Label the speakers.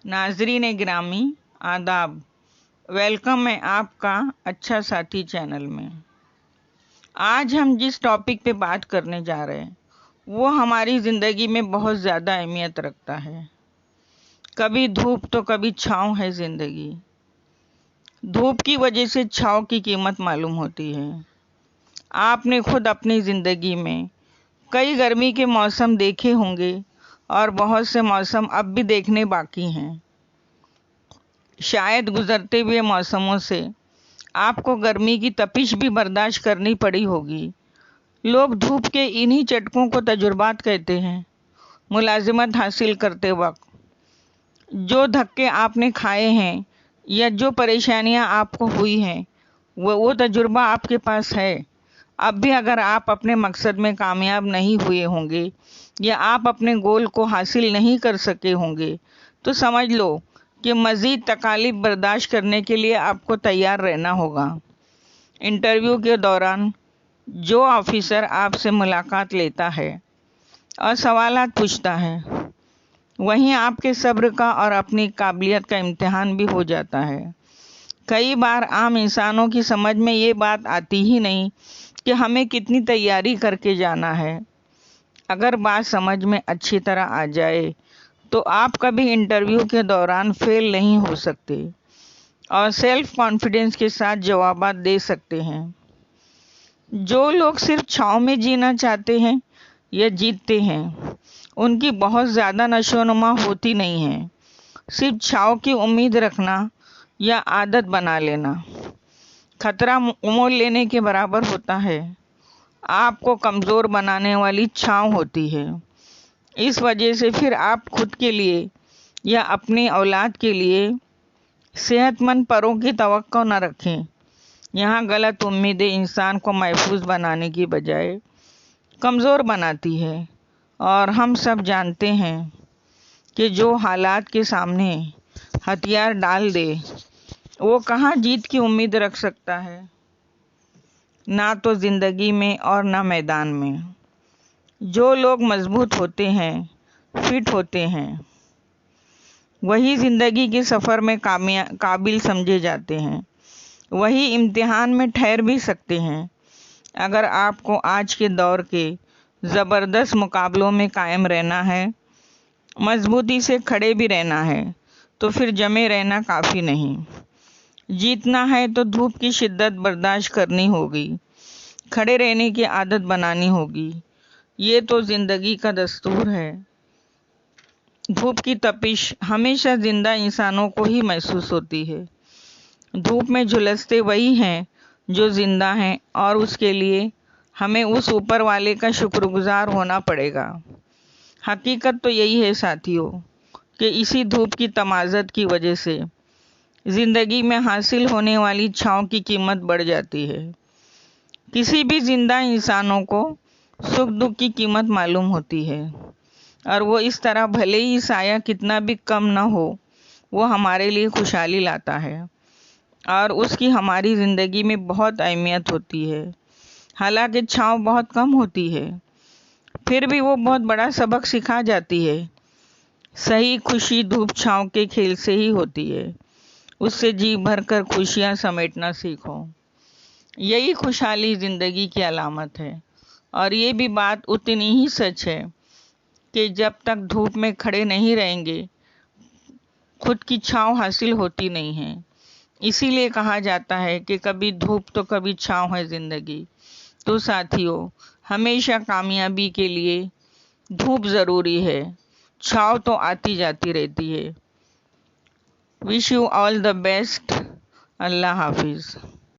Speaker 1: नाजरीन ग्रामी आदाब, वेलकम है आपका अच्छा साथी चैनल में। आज हम जिस टॉपिक पे बात करने जा रहे हैं वो हमारी ज़िंदगी में बहुत ज़्यादा अहमियत रखता है। कभी धूप तो कभी छाँव है ज़िंदगी। धूप की वजह से छाँव की कीमत मालूम होती है। आपने खुद अपनी ज़िंदगी में कई गर्मी के मौसम देखे होंगे और बहुत से मौसम अब भी देखने बाकी हैं। शायद गुजरते हुए मौसमों से आपको गर्मी की तपिश भी बर्दाश्त करनी पड़ी होगी। लोग धूप के इन्हीं चटकों को तजुर्बात कहते हैं। मुलाजिमत हासिल करते वक्त जो धक्के आपने खाए हैं या जो परेशानियां आपको हुई हैं वो तजुर्बा आपके पास है। अब भी अगर आप अपने मकसद में कामयाब नहीं हुए होंगे या आप अपने गोल को हासिल नहीं कर सके होंगे तो समझ लो कि मज़ीद तकालीफ बर्दाश्त करने के लिए आपको तैयार रहना होगा। इंटरव्यू के दौरान जो ऑफिसर आपसे मुलाकात लेता है और सवालात पूछता है, वहीं आपके सब्र का और अपनी काबिलियत का इम्तिहान भी हो जाता है। कई बार आम इंसानों की समझ में ये बात आती ही नहीं कि हमें कितनी तैयारी करके जाना है। अगर बात समझ में अच्छी तरह आ जाए तो आप कभी इंटरव्यू के दौरान फेल नहीं हो सकते और सेल्फ कॉन्फिडेंस के साथ जवाबात दे सकते हैं। जो लोग सिर्फ छाँव में जीना चाहते हैं या जीतते हैं उनकी बहुत ज़्यादा नशोनुमा होती नहीं है। सिर्फ छाँव की उम्मीद रखना या आदत बना लेना खतरा मोल लेने के बराबर होता है। आपको कमज़ोर बनाने वाली छाँव होती है। इस वजह से फिर आप खुद के लिए या अपनी औलाद के लिए सेहतमंद परों की तवक्को न रखें। यहाँ गलत उम्मीदें इंसान को महफूज बनाने की बजाय कमज़ोर बनाती है और हम सब जानते हैं कि जो हालात के सामने हथियार डाल दे वो कहाँ जीत की उम्मीद रख सकता है, ना तो ज़िंदगी में और ना मैदान में। जो लोग मजबूत होते हैं, फिट होते हैं, वही ज़िंदगी के सफ़र में काबिल समझे जाते हैं। वही इम्तिहान में ठहर भी सकते हैं। अगर आपको आज के दौर के ज़बरदस्त मुकाबलों में कायम रहना है, मजबूती से खड़े भी रहना है, तो फिर जमे रहना काफ़ी नहीं। जीतना है तो धूप की शिद्दत बर्दाश्त करनी होगी, खड़े रहने की आदत बनानी होगी। ये तो ज़िंदगी का दस्तूर है। धूप की तपिश हमेशा ज़िंदा इंसानों को ही महसूस होती है। धूप में झुलसते वही हैं जो ज़िंदा हैं और उसके लिए हमें उस ऊपर वाले का शुक्रगुजार होना पड़ेगा। हकीकत तो यही है साथियों कि इसी धूप की तमाज़त की वजह से ज़िंदगी में हासिल होने वाली छाँव की कीमत बढ़ जाती है। किसी भी ज़िंदा इंसानों को सुख दुख की कीमत मालूम होती है और वो इस तरह भले ही साया कितना भी कम ना हो वो हमारे लिए खुशहाली लाता है और उसकी हमारी ज़िंदगी में बहुत अहमियत होती है। हालांकि छाँव बहुत कम होती है, फिर भी वो बहुत बड़ा सबक सिखा जाती है। सही खुशी धूप छाँव के खेल से ही होती है। उससे जी भर कर खुशियाँ समेटना सीखो। यही खुशहाली ज़िंदगी की अलामत है। और ये भी बात उतनी ही सच है कि जब तक धूप में खड़े नहीं रहेंगे खुद की छाँव हासिल होती नहीं है। इसीलिए कहा जाता है कि कभी धूप तो कभी छाँव है ज़िंदगी। तो साथियों, हमेशा कामयाबी के लिए धूप ज़रूरी है, छाँव तो आती जाती रहती है। Wish you all the best. अल्लाह हाफिज़।